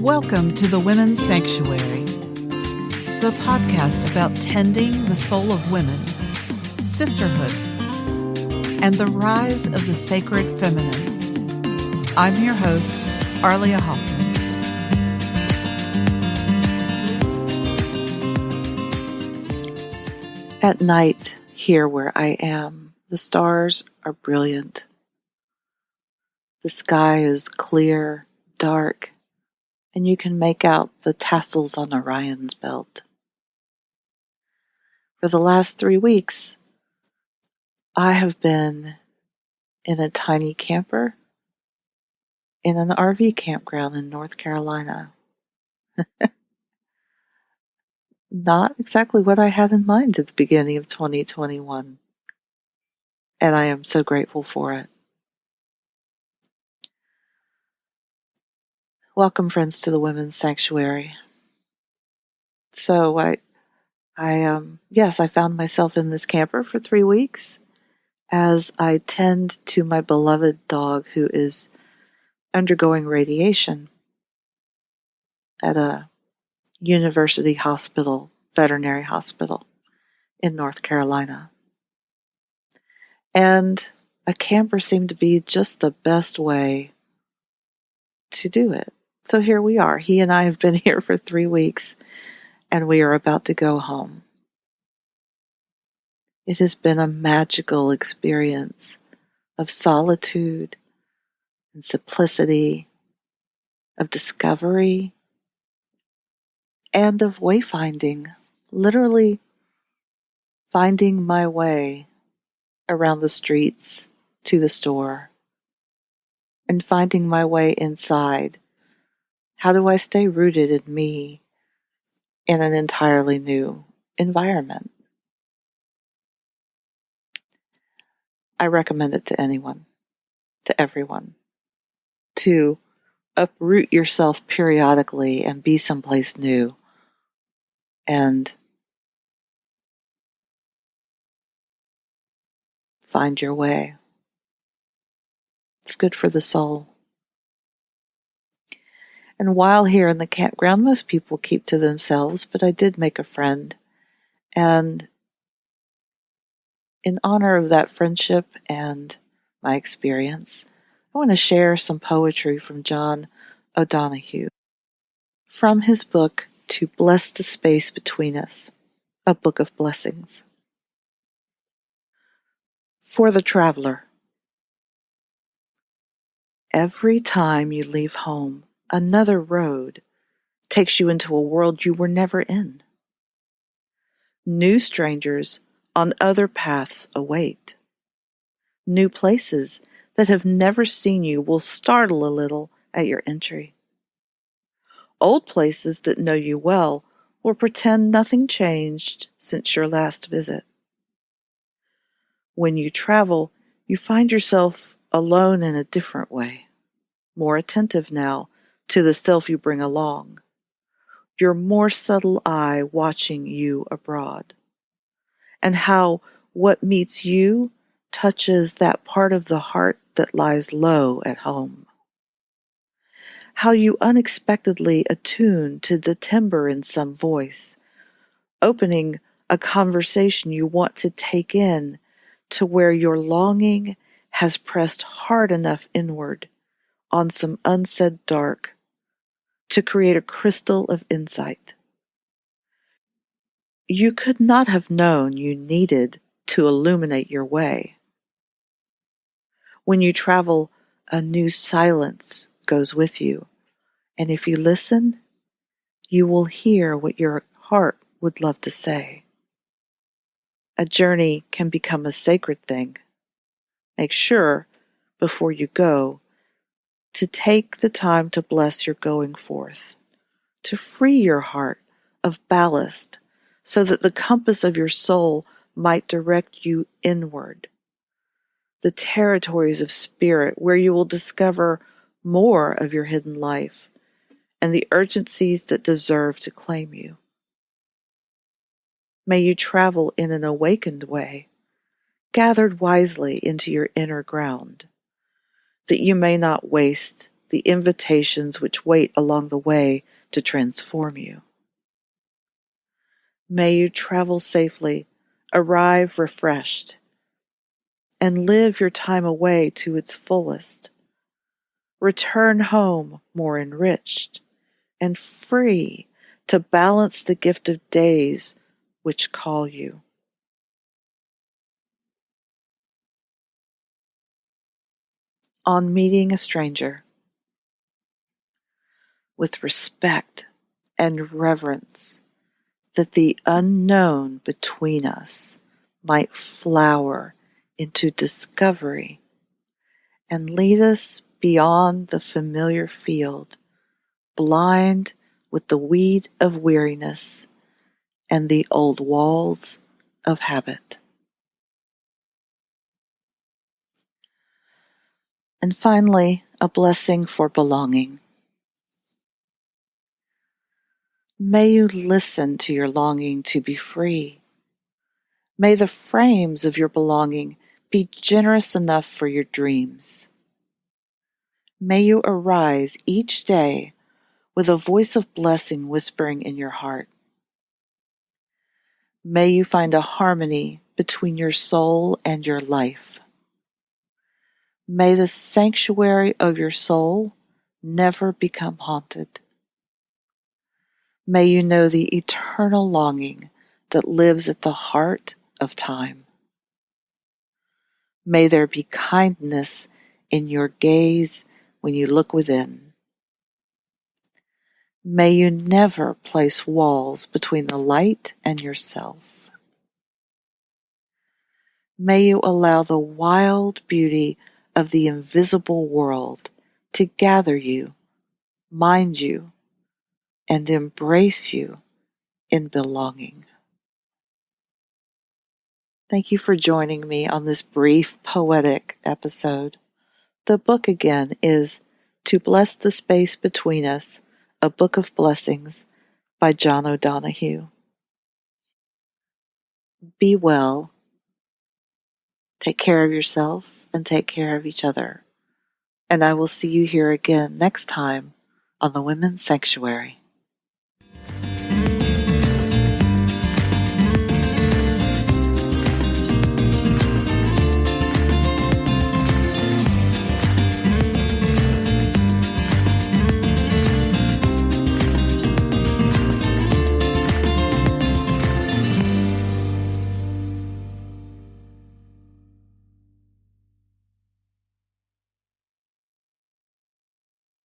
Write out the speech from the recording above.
Welcome to the Women's Sanctuary, the podcast about tending the soul of women, sisterhood, and the rise of the sacred feminine. I'm your host, Arlia Hoffman. At night, here where I am, the stars are brilliant. The sky is clear, dark, and you can make out the tassels on Orion's belt. For the last 3 weeks, I have been in a tiny camper in an RV campground in North Carolina. Not exactly what I had in mind at the beginning of 2021, and I am so grateful for it. Welcome, friends, to the Women's Sanctuary. So I found myself in this camper for 3 weeks as I tend to my beloved dog who is undergoing radiation at a university hospital, veterinary hospital in North Carolina. And a camper seemed to be just the best way to do it. So here we are. He and I have been here for 3 weeks, and we are about to go home. It has been a magical experience of solitude and simplicity, of discovery, and of wayfinding, literally finding my way around the streets to the store and finding my way inside. How do I stay rooted in me in an entirely new environment? I recommend it to anyone, to everyone, to uproot yourself periodically and be someplace new and find your way. It's good for the soul. And while here in the campground, most people keep to themselves, but I did make a friend. And in honor of that friendship and my experience, I want to share some poetry from John O'Donohue from his book, To Bless the Space Between Us, a book of blessings. For the traveler. Every time you leave home, another road takes you into a world you were never in. New strangers on other paths await. New places that have never seen you will startle a little at your entry. Old places that know you well will pretend nothing changed since your last visit. When you travel, you find yourself alone in a different way, more attentive now to the self you bring along, your more subtle eye watching you abroad, and how what meets you touches that part of the heart that lies low at home. How you unexpectedly attune to the timbre in some voice, opening a conversation you want to take in to where your longing has pressed hard enough inward on some unsaid dark to create a crystal of insight. You could not have known you needed to illuminate your way. When you travel, a new silence goes with you, and if you listen, you will hear what your heart would love to say. A journey can become a sacred thing. Make sure, before you go, to take the time to bless your going forth, to free your heart of ballast so that the compass of your soul might direct you inward, the territories of spirit where you will discover more of your hidden life and the urgencies that deserve to claim you. May you travel in an awakened way, gathered wisely into your inner ground, that you may not waste the invitations which wait along the way to transform you. May you travel safely, arrive refreshed, and live your time away to its fullest. Return home more enriched and free to balance the gift of days which call you. On meeting a stranger, with respect and reverence, that the unknown between us might flower into discovery and lead us beyond the familiar field, blind with the weed of weariness and the old walls of habit. And finally, a blessing for belonging. May you listen to your longing to be free. May the frames of your belonging be generous enough for your dreams. May you arise each day with a voice of blessing whispering in your heart. May you find a harmony between your soul and your life. May the sanctuary of your soul never become haunted. May you know the eternal longing that lives at the heart of time. May there be kindness in your gaze when you look within. May you never place walls between the light and yourself. May you allow the wild beauty of the invisible world to gather you, mind you, and embrace you in belonging. Thank you for joining me on this brief poetic episode. The book again is To Bless the Space Between Us, A Book of Blessings by John O'Donohue. Be well, take care of yourself, and take care of each other. And I will see you here again next time on the Women's Sanctuary.